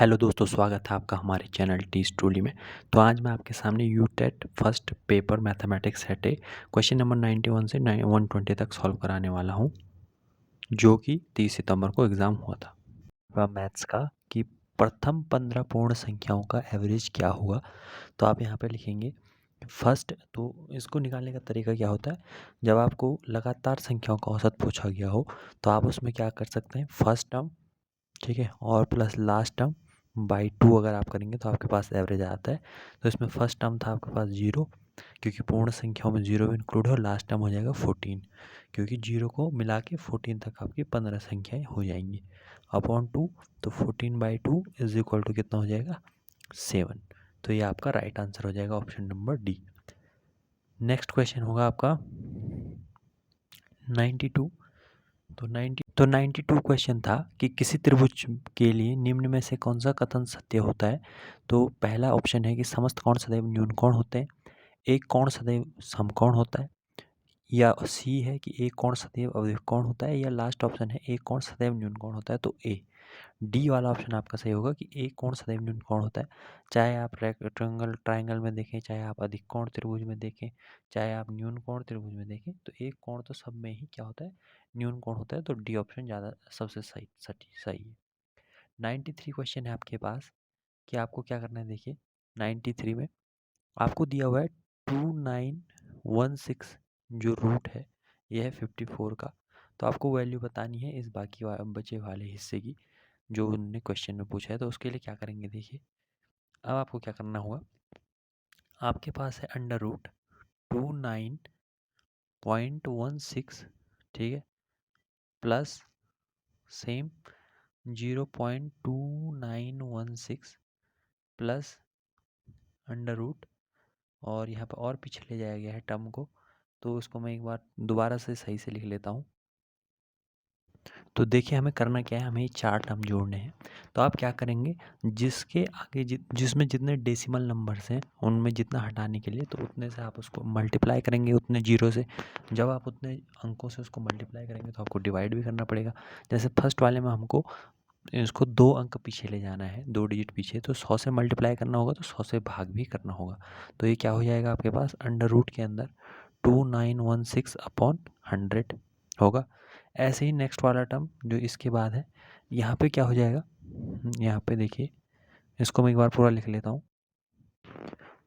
Hello दोस्तों, स्वागत है आपका हमारे चैनल टी स्टोरी में। तो आज मैं आपके सामने UTET first paper mathematics set ए क्वेश्चन नंबर 91 से 120 तक सॉल्व कराने वाला हूं, जो कि 30 सितंबर को एग्ज़ाम हुआ था मैथ्स का कि प्रथम 15 पूर्ण संख्याओं का एवरेज क्या होगा। तो आप यहाँ पे लिखेंगे फर्स्ट। तो इसको निकालने का तरीका क्या होता है, जब आपको लगातार संख्याओं का औसत पूछा गया हो तो आप उसमें क्या कर सकते हैं, फर्स्ट टर्म, ठीक है, और प्लस लास्ट टर्म बाई 2 अगर आप करेंगे तो आपके पास एवरेज आता है। तो इसमें फर्स्ट टर्म था आपके पास 0, क्योंकि पूर्ण संख्याओं में 0 इंक्लूड है, और लास्ट टर्म हो जाएगा 14, क्योंकि 0 को मिला के 14 तक आपकी 15 संख्याएं हो जाएंगी अपॉन 2। तो 14/2 इज इक्वल टू कितना हो जाएगा, 7। तो ये आपका राइट आंसर हो जाएगा, option number D. Next question होगा आपका 92। तो 92 क्वेश्चन था कि किसी त्रिभुज के लिए निम्न में से कौन सा कथन सत्य होता है। तो पहला ऑप्शन है कि समस्त कोण सदैव न्यून कोण होते हैं, एक कोण सदैव समकोण होता है, या सी है कि एक कोण सदैव अवयव कोण होता है, या लास्ट ऑप्शन है एक कोण सदैव न्यून कोण होता है। तो ए, डी वाला ऑप्शन आपका सही होगा कि एक कोण सदैव न्यून कोण होता है। चाहे आप रेक्टेंगल ट्राइंगल में देखें, चाहे आप अधिक कोण त्रिभुज में देखें, चाहे आप न्यून कोण त्रिभुज में देखें, तो एक कोण तो सब में ही क्या होता है, न्यून कोण होता है। तो डी ऑप्शन ज़्यादा सबसे सही है। 93 क्वेश्चन है आपके पास कि आपको क्या करना है। देखिए 93 में आपको दिया हुआ है 2916, जो रूट है यह है 54 का। तो आपको वैल्यू बतानी है इस बाकी बचे वाले हिस्से की, जो उन्होंने क्वेश्चन में पूछा है। तो उसके लिए क्या करेंगे, देखिए अब आपको क्या करना होगा। आपके पास है अंडर रूट 29.16, ठीक है, plus same 0.2916 plus under root, और यहाँ पर और पीछे ले जाया गया है टर्म को, तो उसको मैं एक बार दोबारा से सही से लिख लेता हूँ। तो देखिए हमें करना क्या है, हमें ये 4 टर्म जोड़ने हैं। तो आप क्या करेंगे, जिसके आगे जिसमें जितने डेसिमल नंबर्स हैं उनमें जितना हटाने के लिए, तो उतने से आप उसको मल्टीप्लाई करेंगे, उतने जीरो से। जब आप उतने अंकों से उसको मल्टीप्लाई करेंगे तो आपको डिवाइड भी करना पड़ेगा। जैसे फर्स्ट वाले में हमको इसको 2 अंक पीछे ले जाना है, 2 डिजिट पीछे, तो 100 से मल्टीप्लाई करना होगा, तो 100 से भाग भी करना होगा। तो ये क्या हो जाएगा आपके पास, अंडर रूट के अंदर 2916 अपॉन 100 होगा। ऐसे ही नेक्स्ट वाला टर्म जो इसके बाद है, यहाँ पे क्या हो जाएगा, यहाँ पे देखिए इसको मैं एक बार पूरा लिख लेता हूँ।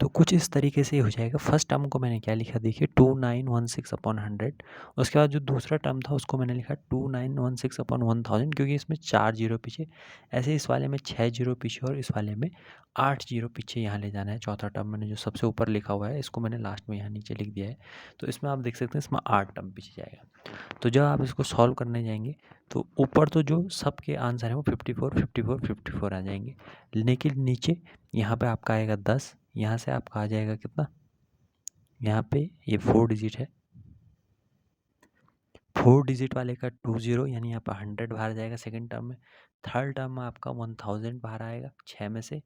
तो कुछ इस तरीके से हो जाएगा। फर्स्ट टर्म को मैंने क्या लिखा, देखिए 2916 अपॉन 100। उसके बाद जो दूसरा टर्म था उसको मैंने लिखा 2916 अपॉन 1000, क्योंकि इसमें 4 जीरो पीछे। ऐसे इस वाले में 6 जीरो पीछे, और इस वाले में 8 जीरो पीछे यहाँ ले जाना है। चौथा टर्म मैंने जो सबसे ऊपर लिखा हुआ है, इसको मैंने लास्ट में यहाँ नीचे लिख दिया है। तो इसमें आप देख सकते हैं इसमें 8 टर्म पीछे जाएगा। तो जब आप इसको सॉल्व करने जाएंगे तो ऊपर तो जो सबके आंसर है वो 54 54 54 आ जाएंगे, लेकिन नीचे यहाँ पे आपका आएगा 10, यहाँ से आपका आ जाएगा कितना, यहाँ पे ये 4 डिजिट है, 4 डिजिट वाले का 20, यानी यहाँ पर 100 बाहर जाएगा सेकंड टर्म में। थर्ड टर्म में आपका 1000 बाहर आएगा 6 में से,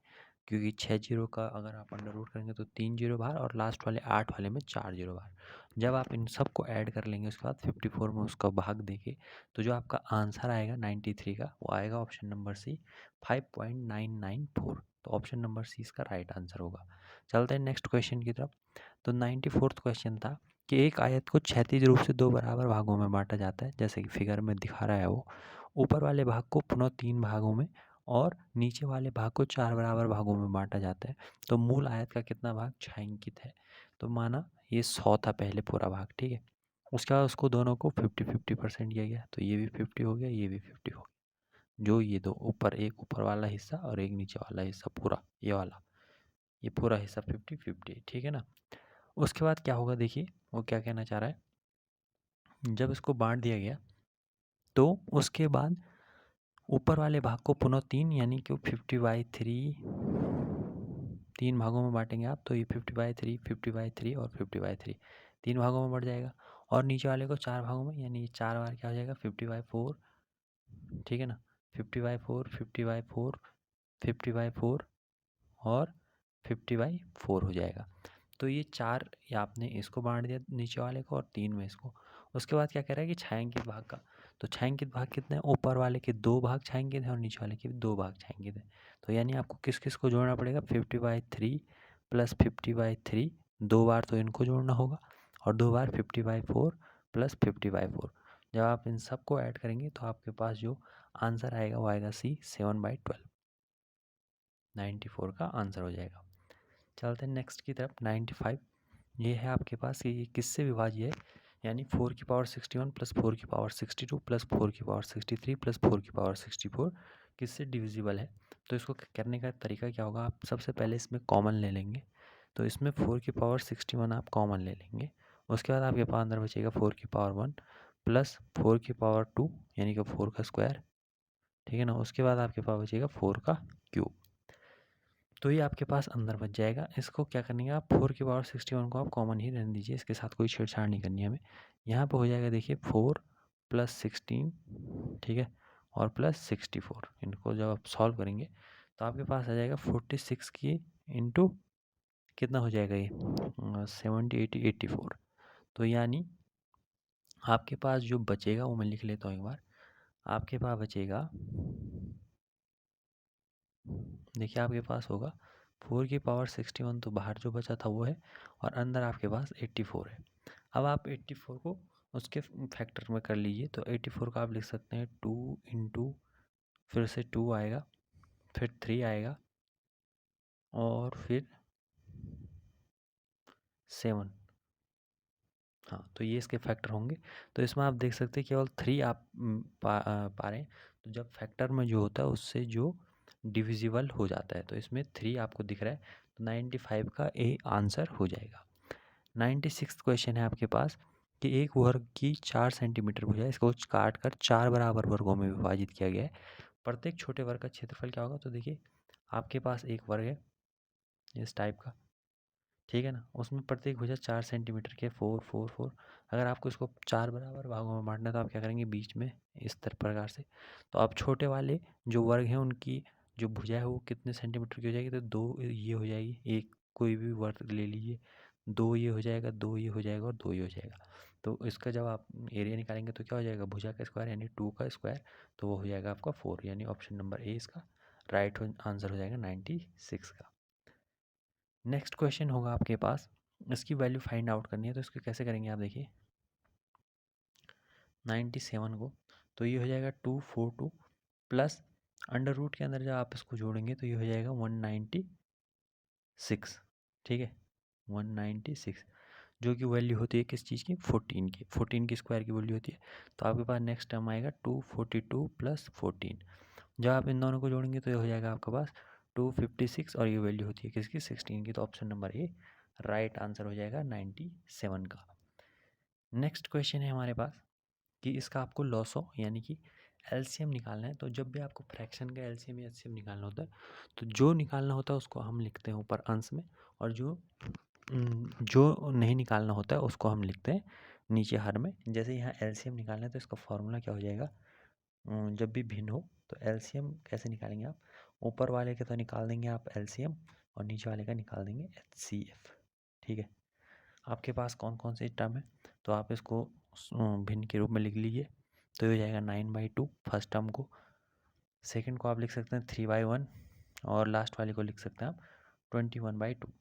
क्योंकि 6 जीरो का अगर आप अंडर रूट करेंगे तो 3 जीरो बाहर, और लास्ट वाले 8 वाले में 4 जीरो बाहर। जब आप इन सब को ऐड कर लेंगे उसके बाद 54 में उसका भाग देके, तो जो आपका आंसर आएगा 93 का, वो आएगा ऑप्शन नंबर सी, 5.994। तो ऑप्शन नंबर सी इसका राइट आंसर होगा। चलते हैं नेक्स्ट क्वेश्चन की तरफ। तो 94th क्वेश्चन था कि एक आयत को क्षैतिज रूप से 2 बराबर भागों में बांटा जाता है, जैसे कि फिगर में दिखा रहा है वो। ऊपर वाले भाग को पुनः 3 भागों में और नीचे वाले भाग को 4 बराबर भागों में बांटा जाता है। तो मूल आयत का कितना भाग छायांकित है। तो माना ये 100 था पहले पूरा भाग, ठीक है। उसके बाद उसको दोनों को 50-50% किया गया, तो ये भी 50 हो गया, ये भी 50 हो गया। जो ये दो ऊपर, एक ऊपर वाला हिस्सा और एक नीचे वाला हिस्सा, पूरा ये वाला, ये पूरा हिस्सा 50-50, ठीक है ना। उसके बाद क्या होगा, देखिए वो क्या कहना चाह रहा है। जब इसको बांट दिया गया तो उसके बाद ऊपर वाले भाग को पुनः 3, यानी कि 50/3, 3 भागों में बांटेंगे आप, तो ये 50/3, 50/3 और 50/3 3 भागों में बढ़ जाएगा। और नीचे वाले को 4 भागों में, यानी ये 4 बार क्या हो जाएगा 50/4, ठीक है ना। 50/4, 50/4, 50/4 और 50/4 हो जाएगा। तो ये 4 ये आपने इसको बांट दिया नीचे वाले को, और 3 में इसको। उसके बाद क्या कह रहा है कि छायांकित भाग का, तो छायांकित भाग कितने हैं, ऊपर वाले के 2 भाग छायांकित हैं और नीचे वाले के 2 भाग छायांकित हैं। तो यानी आपको किस किस को जोड़ना पड़ेगा, 50/3 प्लस 50/3, 2 बार तो इनको जोड़ना होगा और 2 बार 50/4 प्लस 50/4। जब आप इन सब को ऐड करेंगे तो आपके पास जो आंसर आएगा वो आएगा सी 7/12, 94 का आंसर हो जाएगा। चलते हैं नेक्स्ट की तरफ, 95। ये है आपके पास कि ये किससे विभाज्य है, यानी 4^61 प्लस 4^62 प्लस 4^63 प्लस 4^64 किससे डिविजिबल है। तो इसको करने का तरीका क्या होगा, आप सबसे पहले इसमें कॉमन ले लेंगे। तो इसमें 4^61 आप कॉमन ले लेंगे। उसके बाद आपके पास अंदर बचेगा 4^1 प्लस 4^2 यानी कि 4 का स्क्वायर, ठीक है ना। उसके बाद आपके पास बचेगा 4 का क्यूब। तो ये आपके पास अंदर बच जाएगा। इसको क्या करनी है, आप 4^61 को आप कॉमन ही रहने दीजिए, इसके साथ कोई छेड़छाड़ नहीं करनी है हमें। यहाँ पे हो जाएगा देखिए 4 प्लस 16, ठीक है, और प्लस 64। इनको जब आप सॉल्व करेंगे तो आपके पास आ जाएगा 46 की इंटू कितना हो जाएगा ये 70 80 84। तो यानी आपके पास जो बचेगा वो मैं लिख लेता हूँ एक बार। आपके पास बचेगा, देखिए आपके पास होगा 4^61 तो बाहर जो बचा था वो है और अंदर आपके पास 84 है। अब आप 84 को उसके फैक्टर में कर लीजिए। तो 84 का आप लिख सकते हैं 2 इंटू, फिर से 2 आएगा, फिर 3 आएगा और फिर 7। हाँ, तो ये इसके फैक्टर होंगे। तो इसमें आप देख सकते हैं केवल 3 आप पा रहे हैं। तो जब फैक्टर में जो होता है उससे जो डिविजिबल हो जाता है, तो इसमें 3 आपको दिख रहा है। तो 95 का ए आंसर हो जाएगा। 96 क्वेश्चन है आपके पास कि एक वर्ग की 4 सेंटीमीटर भुजा है, इसको काट कर 4 बराबर वर्गों में विभाजित किया गया है। प्रत्येक छोटे वर्ग का क्षेत्रफल क्या होगा। तो देखिए आपके पास एक वर्ग है इस टाइप का, ठीक है ना, उसमें प्रत्येक भुजा 4 सेंटीमीटर के 4 4 4। अगर आपको इसको 4 बराबर भागों में बांटना है तो आप क्या करेंगे, बीच में इस प्रकार से। तो आप छोटे वाले जो वर्ग हैं उनकी जो भुजा है वो कितने सेंटीमीटर की हो जाएगी, तो 2 ये हो जाएगी। एक कोई भी वर्ग ले लीजिए, 2 ये हो जाएगा, 2 ये हो जाएगा और 2 ये हो जाएगा। तो इसका जब आप एरिया निकालेंगे तो क्या हो जाएगा, भुजा का स्क्वायर यानी 2 का स्क्वायर, तो वो हो जाएगा आपका 4। यानी ऑप्शन नंबर ए इसका राइट आंसर हो जाएगा 96 का। नेक्स्ट क्वेश्चन होगा आपके पास, इसकी वैल्यू फाइंड आउट करनी है। तो इसको कैसे करेंगे आप देखिए 97 को, तो ये हो जाएगा 242 प्लस अंडर रूट के अंदर जब आप इसको जोड़ेंगे तो ये हो जाएगा 196, ठीक है, 196, जो कि वैल्यू होती है किस चीज़ की, 14 की। 14 की स्क्वायर की वैल्यू होती है। तो आपके पास नेक्स्ट टर्म आएगा 242 प्लस 14। जब आप इन दोनों को जोड़ेंगे तो ये हो जाएगा आपके पास 256 और ये वैल्यू होती है किसकी, 16 की। तो option number A right answer हो जाएगा 97 का। नेक्स्ट क्वेश्चन है हमारे पास कि इसका आपको लॉसो यानी कि एलसीएम निकालना है। तो जब भी आपको फ्रैक्शन का एलसीएम या एचसीएम निकालना होता है तो जो निकालना होता है उसको हम लिखते हैं ऊपर अंश में, और जो नहीं निकालना होता है उसको हम लिखते हैं नीचे हर में। जैसे यहाँ एलसीएम निकालना है तो इसका फॉर्मूला क्या हो जाएगा, जब भी भिन्न हो तो एलसीएम कैसे निकालेंगे आप, ऊपर वाले के तो निकाल देंगे आप एलसीएम और नीचे वाले का निकाल देंगे एचसीएफ, ठीक है। आपके पास कौन कौन से टर्म है तो आप इसको भिन्न के रूप में लिख लीजिए। तो ये हो जाएगा 9/2 फर्स्ट टर्म को, सेकंड को आप लिख सकते हैं 3/1 और लास्ट वाले को लिख सकते हैं आप 21/2।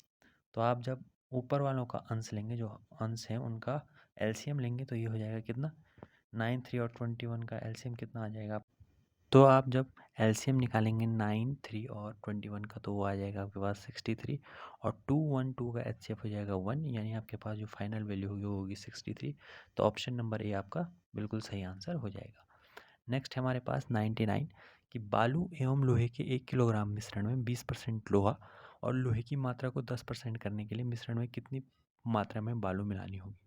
तो आप जब ऊपर वालों का अंश लेंगे, जो अंश हैं उनका एलसीएम लेंगे तो ये हो जाएगा कितना, 9 3 और 21 का एलसीएम कितना आ जाएगा। तो आप जब एलसीएम निकालेंगे 9 3 और 21 का तो वो आ जाएगा आपके पास 63 और 212 का एचसीएफ हो जाएगा 1, यानी आपके पास जो फाइनल वैल्यू होगी वो होगी 63। तो ऑप्शन नंबर ए आपका बिल्कुल सही आंसर हो जाएगा। नेक्स्ट है हमारे पास 99 कि बालू एवं लोहे के 1 किलोग्राम मिश्रण में 20% लोहा और लोहे की मात्रा को 10% करने के लिए मिश्रण में कितनी मात्रा में बालू मिलानी होगी।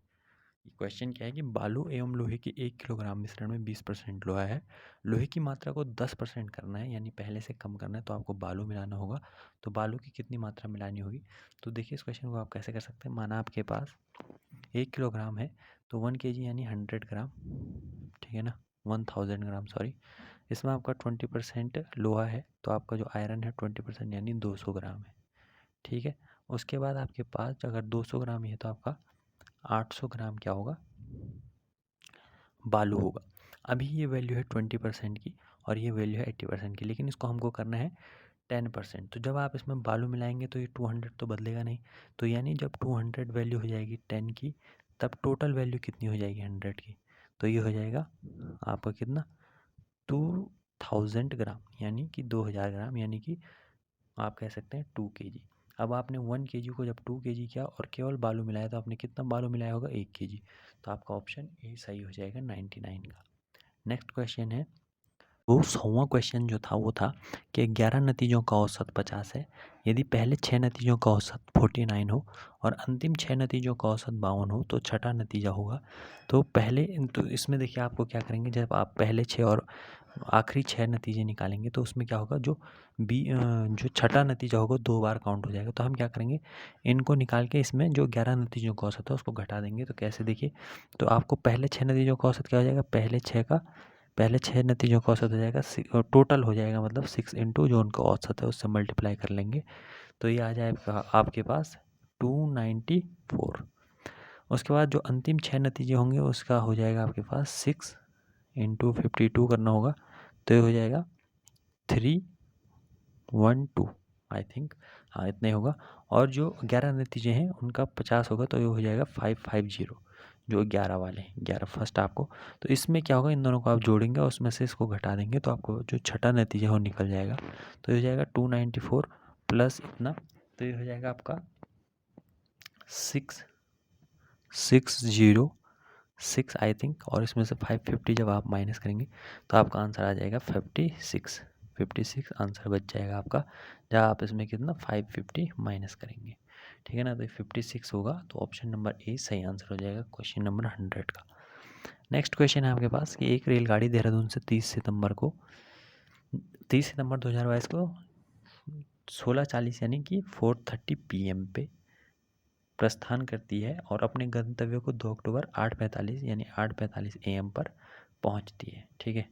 क्वेश्चन क्या है कि बालू एवं लोहे के 1 किलोग्राम मिश्रण में 20% लोहा है, लोहे की मात्रा को 10% करना है यानी पहले से कम करना है, तो आपको बालू मिलाना होगा। तो बालू की कितनी मात्रा मिलानी होगी। तो देखिए इस क्वेश्चन को आप कैसे कर सकते हैं, माना आपके पास 1 किलोग्राम है तो 1 kg यानी 100 ग्राम, ठीक है ना, 1000 ग्राम सॉरी। इसमें आपका 20% लोहा है तो आपका जो आयरन है 20% यानी 200 ग्राम है, ठीक है। उसके बाद आपके पास अगर 200 ग्राम ही है तो आपका 800 ग्राम क्या होगा, बालू होगा। अभी ये वैल्यू है 20% की और ये वैल्यू है 80% की, लेकिन इसको हमको करना है 10%। तो जब आप इसमें बालू मिलाएंगे तो ये 200 तो बदलेगा नहीं, तो यानी जब 200 वैल्यू हो जाएगी 10 की, तब टोटल वैल्यू कितनी हो जाएगी 100 की, तो ये हो जाएगा आपका कितना 2000 ग्राम, यानी कि 2000 ग्राम, यानी कि आप कह सकते हैं 2 kg। अब आपने 1 kg को जब 2 kg किया और केवल बालू मिलाया तो आपने कितना बालू मिलाया होगा 1 kg, तो आपका ऑप्शन ए सही हो जाएगा 99 का। नेक्स्ट क्वेश्चन है, वो 100वां क्वेश्चन जो था वो था कि 11 नतीजों का औसत 50 है, यदि पहले 6 नतीजों का औसत 49 हो और अंतिम 6 नतीजों का औसत 52 हो तो छठा नतीजा होगा। तो पहले तो इसमें देखिए आपको क्या करेंगे, जब आप पहले 6 और आखिरी 6 नतीजे निकालेंगे तो उसमें क्या होगा, जो छठा नतीजा होगा 2 बार काउंट हो जाएगा। तो हम क्या करेंगे, इनको निकाल के इसमें जो 11 नतीजों का औसत है उसको घटा देंगे। तो कैसे देखिए, तो आपको पहले 6 नतीजों का औसत क्या हो जाएगा, पहले 6 नतीजों का औसत हो जाएगा, टोटल हो जाएगा, मतलब 6 इंटू जो उनका औसत है उससे मल्टीप्लाई कर लेंगे, तो ये आ जाएगा आपके पास 294। उसके बाद जो अंतिम 6 नतीजे होंगे उसका हो जाएगा आपके पास 6 इंटू 52 करना होगा, तो ये हो जाएगा 312 आई थिंक, हाँ इतना ही होगा। और जो 11 नतीजे हैं उनका 50 होगा, तो ये हो जाएगा 550, जो 11 वाले 11 फर्स्ट आपको। तो इसमें क्या होगा, इन दोनों को आप जोड़ेंगे और उसमें से इसको घटा देंगे तो आपको जो छठा नतीजा है वो निकल जाएगा। तो ये हो जाएगा 294 प्लस इतना, तो ये हो जाएगा आपका 6 आई थिंक, और इसमें से 550 जब आप माइनस करेंगे तो आपका आंसर आ जाएगा 56 आंसर बच जाएगा आपका, जब आप इसमें कितना 550 माइनस करेंगे, ठीक है ना। तो 56 होगा, तो ऑप्शन नंबर ए सही आंसर हो जाएगा क्वेश्चन नंबर 100 का। नेक्स्ट क्वेश्चन है आपके पास कि एक रेलगाड़ी देहरादून से 30 सितंबर 2022 को 16:40 यानी कि 4:30 PM पे प्रस्थान करती है और अपने गंतव्य को 2 अक्टूबर 8:45 यानी 8:45 AM पर पहुंचती है, ठीक है।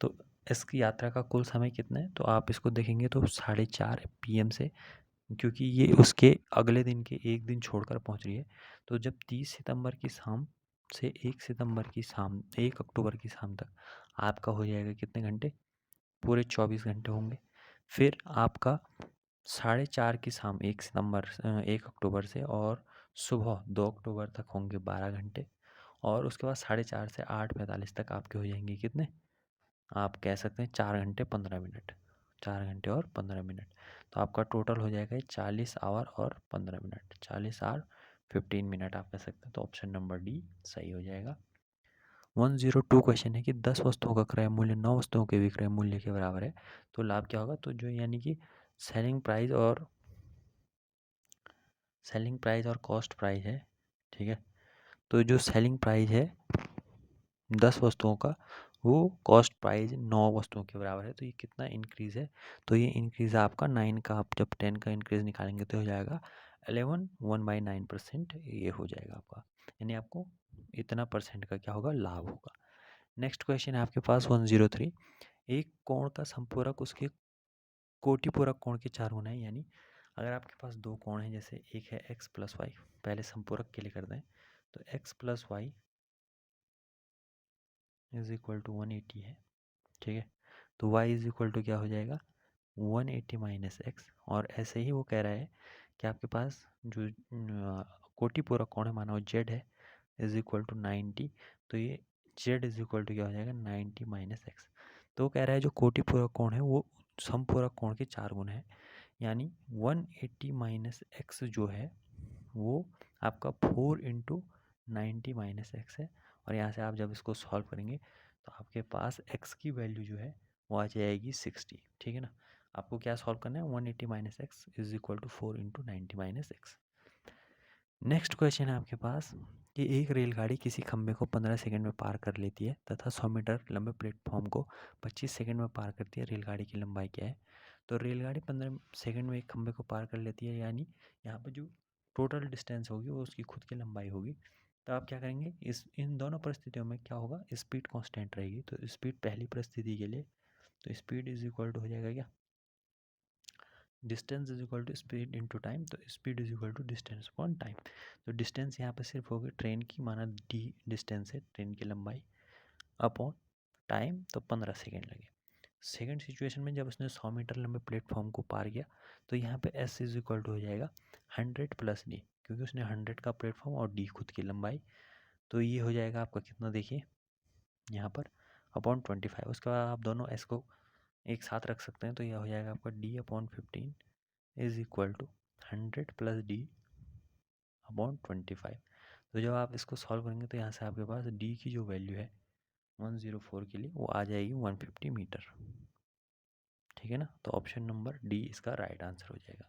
तो इसकी यात्रा का कुल समय कितना है, तो आप इसको देखेंगे तो 4:30 PM से, क्योंकि ये उसके अगले दिन के एक दिन छोड़कर पहुंच रही है, तो जब 30 सितंबर की शाम से 1 अक्टूबर की शाम तक आपका हो जाएगा कितने घंटे, पूरे 24 घंटे होंगे। फिर आपका 4:30 की शाम 1 अक्टूबर से और सुबह 2 अक्टूबर तक होंगे 12 घंटे, और उसके बाद 4:30 से 8:45 तक आपके हो जाएंगे कितने, आप कह सकते हैं 4 घंटे 15 मिनट, 4 घंटे और 15 मिनट। तो आपका टोटल हो जाएगा 40 आवर और 15 मिनट, 40 आवर 15 मिनट आप कह सकते हैं। तो ऑप्शन नंबर डी सही हो जाएगा। 102 क्वेश्चन है कि 10 वस्तुओं का क्रय मूल्य 9 वस्तुओं के विक्रय मूल्य के बराबर है, तो लाभ क्या होगा, तो जो यानी कि सेलिंग प्राइस और कॉस्ट प्राइस है, ठीक है। तो जो सेलिंग प्राइस है 10 वस्तुओं का, वो कॉस्ट प्राइस 9 वस्तुओं के बराबर है, तो ये कितना इंक्रीज़ है, तो ये इंक्रीज़ आपका 9 का, आप जब 10 का इंक्रीज़ निकालेंगे तो हो जाएगा 11 1/9%, ये हो जाएगा आपका, यानी आपको इतना परसेंट का क्या होगा, लाभ होगा। नेक्स्ट क्वेश्चन है आपके पास 103, एक कोण का संपूरक उसके कोटिपूरक कोण के 4 गुना है, यानी अगर आपके पास दो कोण हैं, जैसे एक है x प्लस वाई, पहले संपूरक के लिए कर दें, तो x plus Y is equal to 180 है, ठीक है। तो y इज इक्वल टू क्या हो जाएगा 180 माइनस एक्स, और ऐसे ही वो कह रहा है कि आपके पास जो कोटिपूरक कोण है, माना वो z है, इज इक्वल टू 90, तो ये z इज इक्वल टू क्या हो जाएगा 90 माइनस एक्स। तो वो कह रहा है जो कोटिपूरक कोण है वो समपूरक कोण के 4 गुना है, यानी 180 माइनस एक्स जो है वो आपका 4 इंटू 90 माइनस एक्स है, और यहाँ से आप जब इसको सॉल्व करेंगे तो आपके पास x की वैल्यू जो है वो आ जाएगी 60, ठीक है ना। आपको क्या सॉल्व करना है, 180 minus X is equal to 4 into 90 minus X. Next question है आपके पास कि एक रेलगाड़ी किसी खंभे को 15 सेकंड में पार कर लेती है तथा 100 मीटर लंबे प्लेटफॉर्म को 25 सेकंड में पार करती है, रेलगाड़ी की लंबाई क्या है। तो रेलगाड़ी 15 सेकंड में एक खंभे को पार कर लेती है, यानी यहाँ पर जो टोटल डिस्टेंस होगी वो उसकी खुद की लंबाई होगी। तो आप क्या करेंगे, इन दोनों परिस्थितियों में क्या होगा, स्पीड कांस्टेंट रहेगी। तो स्पीड पहली परिस्थिति के लिए, तो स्पीड इज इक्वल टू हो जाएगा क्या, distance is equal to speed into time, तो speed is equal to distance upon time. तो डिस्टेंस यहाँ पे सिर्फ होगी ट्रेन की, माना डी डिस्टेंस है ट्रेन की लंबाई, अपॉन टाइम, तो 15 सेकेंड लगे। सेकेंड सिचुएशन में जब उसने 100 मीटर लंबे प्लेटफॉर्म को पार किया तो यहाँ पे S इज इक्वल टू हो जाएगा 100 प्लस D, क्योंकि उसने 100 का प्लेटफॉर्म और D खुद की लंबाई, तो ये हो जाएगा आपका कितना, देखिए यहाँ पर अपॉन 25। उसके बाद आप दोनों S को एक साथ रख सकते हैं, तो यह हो जाएगा आपका D upon 15 is equal to 100 plus D upon 25। तो जब आप इसको सॉल्व करेंगे तो यहाँ से आपके पास D की जो वैल्यू है 104 के लिए वो आ जाएगी 150 मीटर। ठीक है ना, तो ऑप्शन नंबर डी इसका राइट आंसर हो जाएगा।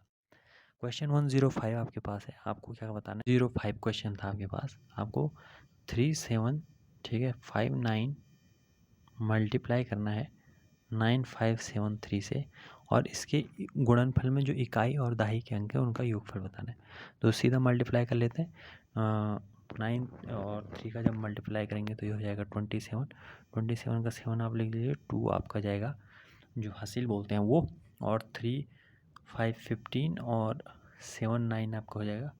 क्वेश्चन 105 आपके पास है, आपको क्या बताना है, 05 क्वेश्चन था आपके पास, आपको 37, ठीक है, 59 मल्टीप्लाई करना है 9573 से, और इसके गुणनफल में जो इकाई और दहाई के अंक है उनका योगफल बताना है। तो सीधा मल्टीप्लाई कर लेते हैं, 9 और 3 का जब मल्टीप्लाई करेंगे तो ये हो जाएगा 27 का 7 आप लिख लीजिए, 2 आपका जाएगा जो हासिल बोलते हैं वो, और 3 5 15 और 7 9 आपका हो जाएगा,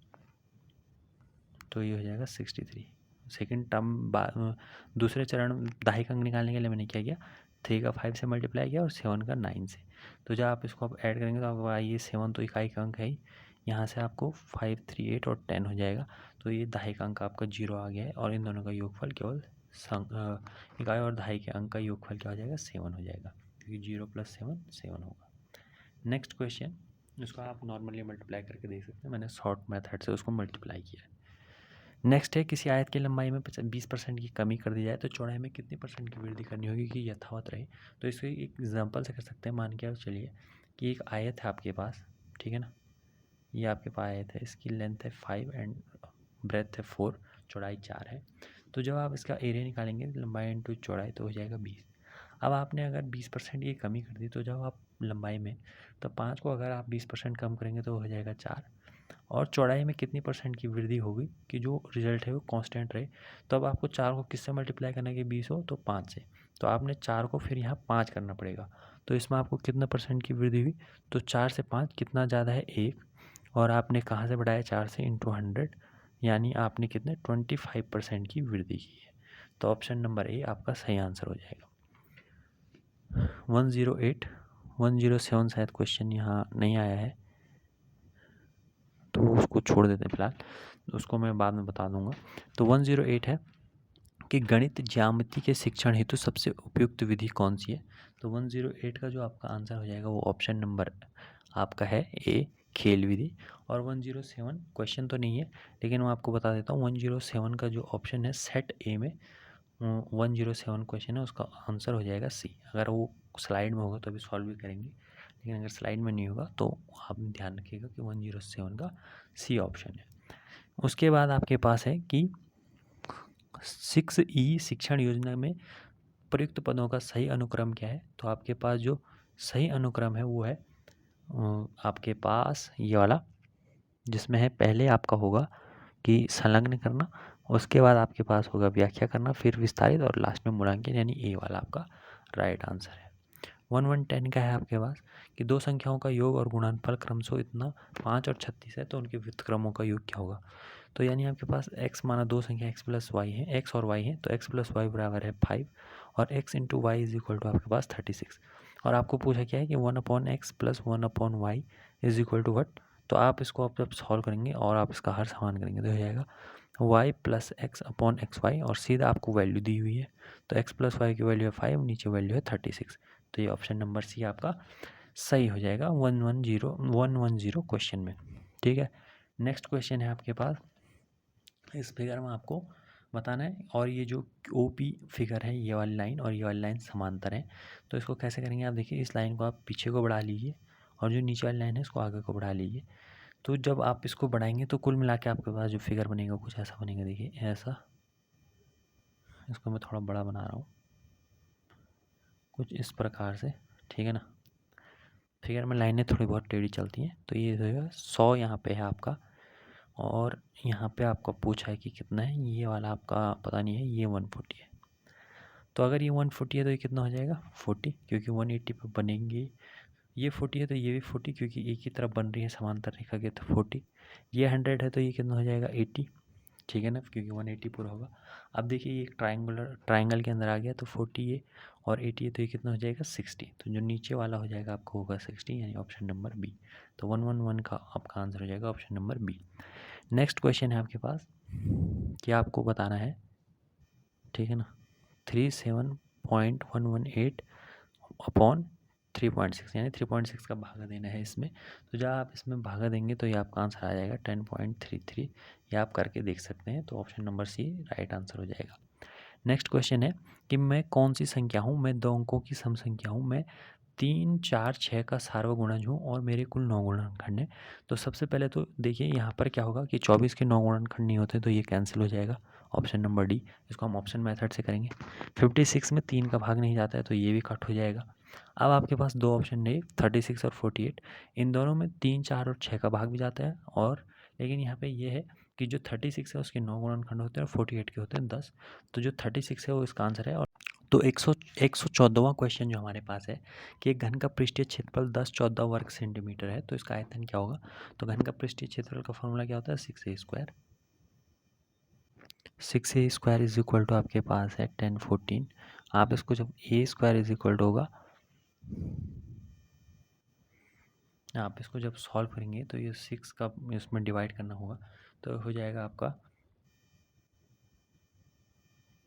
तो ये हो जाएगा 63। सेकेंड टर्म दूसरे चरण दहाई का अंक निकालने के लिए मैंने क्या किया, 3 का 5 से मल्टीप्लाई किया और 7 का 9 से। तो जब आप इसको ऐड करेंगे तो आपको ये 7 तो इकाई का अंक है ही, यहाँ से आपको 5 3 8 और 10 हो जाएगा, तो ये दहाई का अंक आपका 0 आ गया है, और इन दोनों का योगफल केवल इकाई और दहाई के अंक का योगफल क्या हो जाएगा, 7 हो जाएगा, क्योंकि 0 + 7 7 होगा। नेक्स्ट क्वेश्चन, इसको आप नॉर्मली मल्टीप्लाई करके देख सकते हैं, मैंने शॉर्ट मेथड से उसको मल्टीप्लाई किया है। नेक्स्ट है, किसी आयत की लंबाई में 20% की कमी कर दी जाए तो चौड़ाई में कितनी % की वृद्धि करनी होगी कि यथावत रहे। तो इसको एक एग्जांपल से कर सकते हैं, मान के आप चलिए कि एक आयत है आपके पास, ठीक है ना, ये आपके पास आयत है, इसकी लेंथ है 5 एंड ब्रेथ है 4, चौड़ाई 4 है। तो जब आप इसका एरिया निकालेंगे लंबाई इंटू चौड़ाई तो हो जाएगा 20। अब आपने अगर 20% की कमी कर दी तो जब आप लंबाई में, तो 5 को अगर आप 20% कम करेंगे तो हो जाएगा 4, और चौड़ाई में कितनी % की वृद्धि होगी कि जो रिजल्ट है वो कांस्टेंट रहे। तो अब आपको 4 को किससे मल्टीप्लाई करना है कि 20 हो, तो 5 से, तो आपने 4 को फिर यहाँ 5 करना पड़ेगा, तो इसमें आपको कितना % की वृद्धि हुई, तो 4 से 5 कितना ज़्यादा है 1, और आपने कहाँ से बढ़ाया 4 से इंटू 100, यानी आपने कितने 25% की वृद्धि की है। तो ऑप्शन नंबर ए आपका सही आंसर हो जाएगा। 108 107 शायद क्वेश्चन यहाँ नहीं आया है, तो उसको छोड़ देते हैं फिलहाल, उसको मैं बाद में बता दूंगा। तो 108 है कि गणित ज्यामिति के शिक्षण हेतु सबसे उपयुक्त विधि कौन सी है। तो 108 का जो आपका आंसर हो जाएगा वो ऑप्शन नंबर आपका है ए, खेल विधि। और 107 क्वेश्चन तो नहीं है, लेकिन मैं आपको बता देता हूँ 107 का जो ऑप्शन है सेट ए में 107 क्वेश्चन है, उसका आंसर हो जाएगा सी। अगर वो स्लाइड में होगा तो अभी सॉल्व भी करेंगे, लेकिन अगर स्लाइड में नहीं होगा तो आप ध्यान रखिएगा कि 107 का सी ऑप्शन है। उसके बाद आपके पास है कि 6E शिक्षण योजना में प्रयुक्त पदों का सही अनुक्रम क्या है। तो आपके पास जो सही अनुक्रम है वो है आपके पास ये वाला, जिसमें है पहले आपका होगा कि संलग्न करना, उसके बाद आपके पास होगा व्याख्या करना, फिर विस्तारित, और लास्ट में मूल्यांकन, यानी ए वाला आपका राइट आंसर है। 110 का है आपके पास कि दो संख्याओं का योग और गुणनफल क्रमशः इतना 5 और 36 है तो उनके व्युत्क्रमों का योग क्या होगा। तो यानी आपके पास x माना दो संख्या x प्लस वाई है, x और y है, तो x प्लस वाई बराबर है 5, और x into Y is equal to आपके पास 36, और आपको पूछा क्या है कि 1/x plus 1/y is equal to what. तो आप इसको आप जब सॉल्व करेंगे और आप इसका हर समान करेंगे तो हो जाएगा y plus X upon X Y, और सीधा आपको वैल्यू दी हुई है, तो x प्लस वाई की वैल्यू है 5, नीचे वैल्यू है 36, तो ये ऑप्शन नंबर सी आपका सही हो जाएगा 110 क्वेश्चन में। ठीक है, नेक्स्ट क्वेश्चन है आपके पास, इस फिगर में आपको बताना है, और ये जो OP फिगर है, ये वाली लाइन और ये वाली लाइन समांतर है। तो इसको कैसे करेंगे आप देखिए, इस लाइन को आप पीछे को बढ़ा लीजिए और जो नीचे वाली लाइन है इसको आगे को बढ़ा लीजिए। तो जब आप इसको बढ़ाएंगे तो कुल मिला के आपके पास जो फिगर बनेगा कुछ ऐसा बनेगा, देखिए ऐसा, इसको मैं थोड़ा बड़ा बना रहा हूँ कुछ इस प्रकार से, ठीक है ना। फिगर में लाइनें थोड़ी बहुत टेढ़ी चलती हैं, तो ये जो है 100 यहाँ पे है आपका, और यहाँ पे आपका पूछा है कि कितना है, ये वाला आपका पता नहीं है, ये 140 है। तो अगर ये 140 है तो ये कितना हो जाएगा 40, क्योंकि 180 पे बनेंगे। ये 40 है तो ये भी 40, क्योंकि एक ही तरफ बन रही है समांतर रेखा के, तो 40। ये 100 है तो ये कितना हो जाएगा 80, ठीक है ना, क्योंकि 180 पूरा होगा। अब देखिए ये एक ट्राइंगल के अंदर आ गया, तो 40 है और 80 है, तो ये कितना हो जाएगा 60। तो जो नीचे वाला हो जाएगा आपको होगा 60, यानी ऑप्शन नंबर बी। तो 111 का आपका आंसर हो जाएगा option number B. Next question है आपके पास, क्या आपको बताना है, ठीक है ना, 37.118 अपॉन 3.6, यानी 3.6 का भागा देना है इसमें। तो जब आप इसमें भागा देंगे तो ये आपका आंसर आ जाएगा 10.33। ये आप करके देख सकते हैं, तो option number C right answer हो जाएगा। नेक्स्ट क्वेश्चन है कि मैं कौन सी संख्या हूँ, मैं 2 अंकों की सम संख्या हूँ, मैं 3, 4, 6 का सार्वगुणज हूँ और मेरे कुल 9 गुणनखंड हैं। तो सबसे पहले तो देखिए यहाँ पर क्या होगा कि 24 के 9 गुणनखंड नहीं होते, तो ये कैंसिल हो जाएगा, ऑप्शन नंबर डी। इसको हम ऑप्शन मेथड से करेंगे। 56 में 3 का भाग नहीं जाता है, तो ये भी कट हो जाएगा। अब आपके पास दो ऑप्शन है, 36 और 48। इन दोनों में 3, 4 और 6 का भाग भी जाता है, और लेकिन यहाँ पे ये है कि जो 36 है उसके 9 गुणनखंड होते हैं और 48 के होते हैं 10। तो जो 36 है वो इसका आंसर है। और तो 114वां क्वेश्चन जो हमारे पास है कि एक घन का पृष्ठीय क्षेत्रफल 10-14 वर्ग सेंटीमीटर है, तो इसका आयतन क्या होगा। तो घन का पृष्ठीय क्षेत्रफल का फॉर्मूला क्या होता है, 6a²। 6a² is equal to आपके पास है 1014। आप इसको जब a² इज इक्वल टू होगा, आप इसको जब सॉल्व करेंगे तो ये 6 का इसमें डिवाइड करना होगा, तो हो जाएगा आपका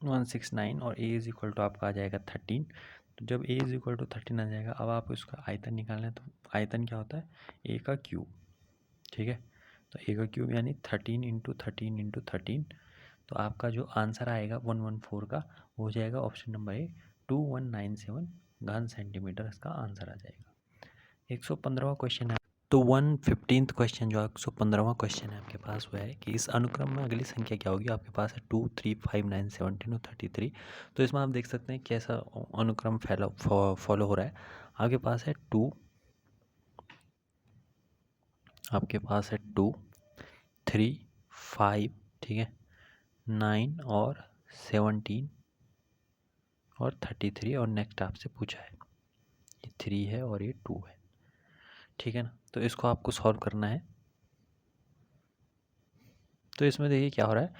169 और a इज इक्वल टू आपका आ जाएगा 13। तो जब a इज इक्वल टू 13 आ जाएगा, अब आप उसका आयतन निकालना है, तो आयतन क्या होता है, a का क्यूब। ठीक है, तो a का क्यूब यानी 13 इंटू 13 इंटू 13। तो आपका जो आंसर आएगा 114 का, वो हो जाएगा ऑप्शन नंबर ए 2197 घन सेंटीमीटर, इसका आंसर आ जाएगा। 115वां क्वेश्चन है, तो 115th क्वेश्चन जो 115वां क्वेश्चन है आपके पास वो है कि इस अनुक्रम में अगली संख्या क्या होगी। आपके पास है 2, 3, 5, 9, 17 और 33। तो इसमें आप देख सकते हैं कैसा अनुक्रम फॉलो हो रहा है। आपके पास है 2, आपके पास है 2, 3, 5, ठीक है, 9 और 17 और 33, और नेक्स्ट आपसे पूछा है ये 3 है और ये 2 है, ठीक है ना। तो इसको आपको सॉल्व करना है। तो इसमें देखिए क्या हो रहा है,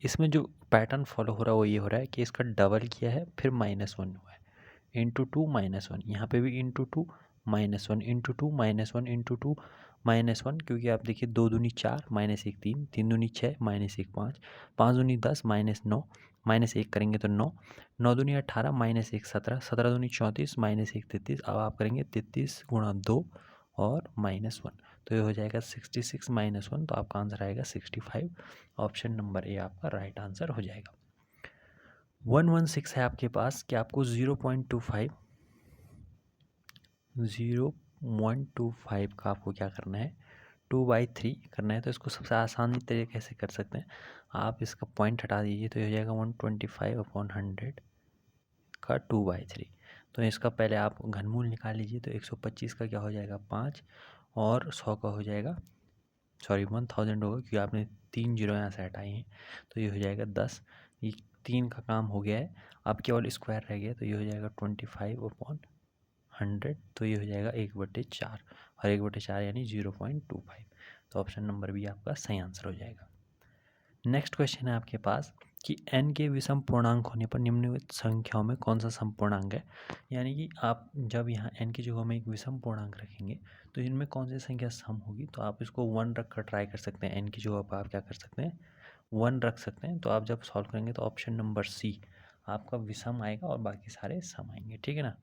इसमें जो पैटर्न फॉलो हो रहा है वो ये हो रहा है कि इसका डबल किया है, फिर -1 हुआ है, इंटू 2 -1, यहाँ पे भी इंटू 2 -1 इंटू 2 -1 इंटू 2 -1, क्योंकि आप देखिए 2 दूनी 4 -1 3, 3 दूनी 6 -1 5, 5 दूनी 10 -9, -1 करेंगे तो 9, 9 दूनी 18 -1 17, 17 दूनी 34 -1 33। अब आप करेंगे 33 गुणा 2 और -1, तो ये हो जाएगा 66 -1, तो आपका आंसर आएगा 65। ऑप्शन नंबर ए आपका राइट आंसर हो जाएगा। 116 है आपके पास कि आपको 0.25 का आपको क्या करना है, 2/3 करना है। तो इसको सबसे आसान तरीके से कर सकते हैं, आप इसका पॉइंट हटा दीजिए, तो ये हो जाएगा 125/100 का 2/3। तो इसका पहले आप घनमूल निकाल लीजिए, तो 125 का क्या हो जाएगा 5, और 100 का हो जाएगा, सॉरी 1000 होगा क्योंकि आपने 3 जीरो यहाँ से हटाए हैं, तो ये हो जाएगा 10। ये 3 का काम हो गया है, अब केवल स्क्वायर रह गया, तो ये हो जाएगा 25/100, तो ये हो जाएगा 1/4, और 1/4 यानी 0.25। तो ऑप्शन नंबर बी आपका सही आंसर हो जाएगा। नेक्स्ट क्वेश्चन है आपके पास कि n के विषम पूर्णांक होने पर निम्नलिखित संख्याओं में कौन सा सम पूर्णांक है। यानी कि आप जब यहाँ n की जगह में एक विषम पूर्णांक रखेंगे तो इनमें कौन सी संख्या सम होगी। तो आप इसको 1 रख कर ट्राई कर सकते हैं, n की जगह पर आप क्या कर सकते हैं 1 रख सकते हैं। तो आप जब सॉल्व करेंगे तो ऑप्शन नंबर सी आपका विषम आएगा और बाकी सारे सम आएंगे, ठीक है ना।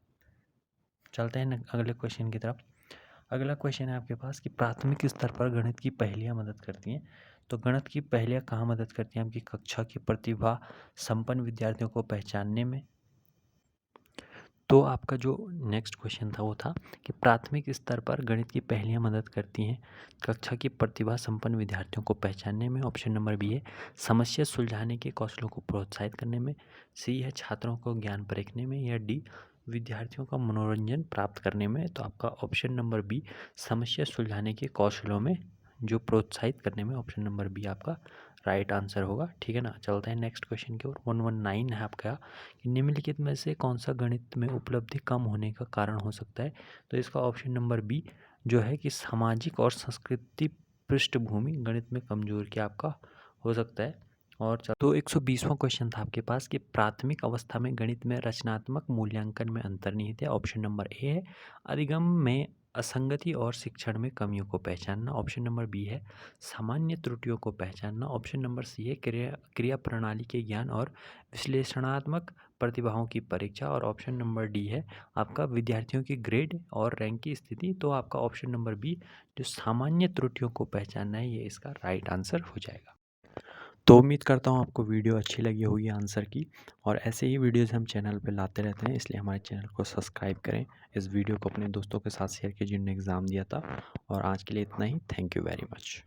चलते हैं अगले क्वेश्चन की तरफ। अगला क्वेश्चन है आपके पास कि प्राथमिक स्तर पर गणित की पहेलियाँ मदद करती हैं। तो गणित की पहेलियाँ कहाँ मदद करती हैं, आपकी कक्षा की प्रतिभा संपन्न विद्यार्थियों को पहचानने में। तो आपका जो नेक्स्ट क्वेश्चन था वो था कि प्राथमिक स्तर पर गणित की पहेलियाँ मदद करती हैं कक्षा की प्रतिभा संपन्न विद्यार्थियों को पहचानने में। ऑप्शन नंबर बी है समस्या सुलझाने के कौशलों को प्रोत्साहित करने में, सी है छात्रों को ज्ञान परखने में, या डी विद्यार्थियों का मनोरंजन प्राप्त करने में। तो आपका ऑप्शन नंबर बी समस्या सुलझाने के कौशलों में जो प्रोत्साहित करने में, ऑप्शन नंबर बी आपका राइट आंसर होगा, ठीक है ना। चलते हैं नेक्स्ट क्वेश्चन की ओर। 119 है आपका कि निम्नलिखित में से कौन सा गणित में उपलब्धि कम होने का कारण हो सकता है। तो इसका ऑप्शन नंबर बी जो है कि सामाजिक और संस्कृति पृष्ठभूमि गणित में कमजोर क्या आपका हो सकता है। तो 120वां क्वेश्चन था आपके पास कि प्राथमिक अवस्था में गणित में रचनात्मक मूल्यांकन में अंतर्निहित है। ऑप्शन नंबर ए है अधिगम में असंगति और शिक्षण में कमियों को पहचानना। ऑप्शन नंबर बी है सामान्य त्रुटियों को पहचानना। ऑप्शन नंबर सी है क्रिया प्रणाली के ज्ञान और विश्लेषणात्मक प्रतिभाओं की परीक्षा। और ऑप्शन नंबर डी है आपका विद्यार्थियों की ग्रेड और रैंक की स्थिति। तो आपका ऑप्शन नंबर बी जो सामान्य त्रुटियों को पहचानना है ये इसका राइट आंसर हो जाएगा। तो उम्मीद करता हूँ आपको वीडियो अच्छी लगी होगी आंसर की, और ऐसे ही वीडियोज़ हम चैनल पे लाते रहते हैं, इसलिए हमारे चैनल को सब्सक्राइब करें। इस वीडियो को अपने दोस्तों के साथ शेयर कीजिए जिन्होंने एग्ज़ाम दिया था। और आज के लिए इतना ही। Thank you very much.